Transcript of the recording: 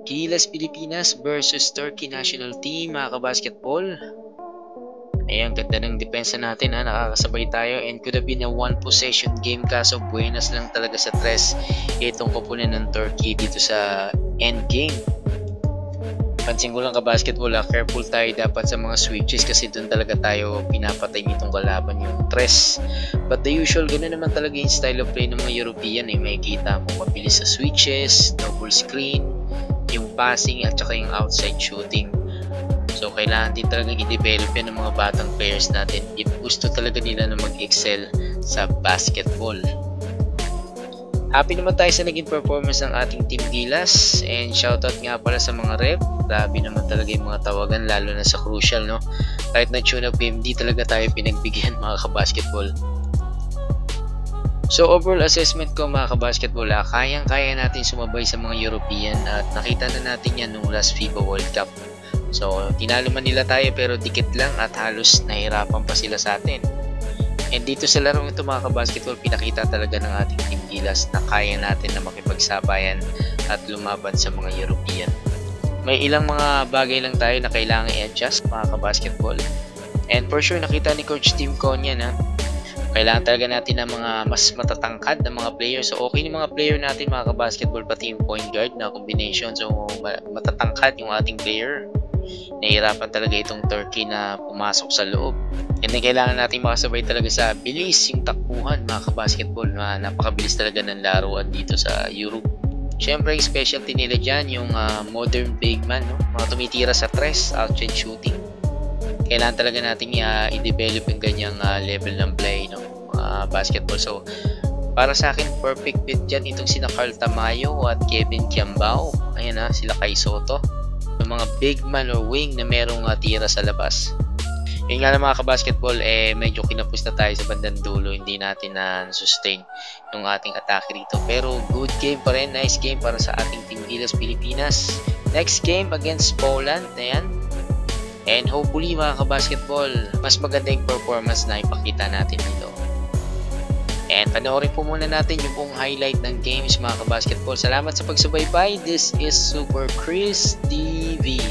Gilas Pilipinas versus Turkey National Team, mga kabasketball. Ayan, ganda ng depensa natin ha, nakakasabay tayo and could have been a one possession game kaso buenas lang talaga sa tres itong koponan ng Turkey dito sa end game. Pansin ko lang kabasketball careful tayo dapat sa mga switches kasi doon talaga tayo pinapatay nitong kalaban yung tres. But the usual, ganoon naman talaga yung style of play ng mga European makikita mo mabilis sa switches, double screen, yung passing at saka yung outside shooting. So kailangan din talaga i-develop yan ng mga batang players natin if gusto talaga nila na mag-excel sa basketball. Happy naman tayo sa naging performance ng ating Team Gilas and shoutout nga pala sa mga rep. Grabe naman talaga yung mga tawagan lalo na sa crucial, no? Kahit na tune up game, di talaga tayo pinagbigyan mga kabasketball. So overall assessment ko mga kabasketball, kayang-kaya natin sumabay sa mga European at nakita na natin yan nung last FIBA World Cup. So tinalo man nila tayo pero dikit lang at halos nahirapan pa sila sa atin. And dito sa larong ito mga kabasketball, pinakita talaga ng ating Team Gilas na kaya natin na makipagsabayan at lumaban sa mga European. May ilang mga bagay lang tayo na kailangan i-adjust mga kabasketball. And for sure nakita ni Coach Tim Cohn yan kailangan talaga natin ng mga mas matatangkad na mga players. So okay yung mga player natin mga kabasketball, pati yung point guard na combination. So matatangkad yung ating player. Nahihirapan talaga itong Turkey na pumasok sa loob. And then kailangan natin makasabay talaga sa bilis yung takbuhan mga kabasketball na napakabilis talaga ng laruan dito sa Europe. Siyempre yung specialty nila dyan yung modern big man, mga tumitira sa tres, outside shooting. Kailangan talaga natin i-develop yung ganyang level ng play basketball. So para sa akin perfect fit dyan itong sina Carl Tamayo at Kevin Kiambao. Ayan sila Kai Soto, yung mga big man or wing na merong tira sa labas. Yun nga na mga kabasketball, medyo kinapos na tayo sa bandang dulo, hindi natin na sustain yung ating atake rito. Pero good game pa rin, nice game para sa ating Team Gilas Pilipinas. Next game against Poland, ayan. And hopefully mga kabasketball, mas maganda yung performance na ipakita natin dito. And panoorin po muna natin yung pong highlight ng games mga kabasketball. Salamat sa pagsubaybay. This is Super Chris TV.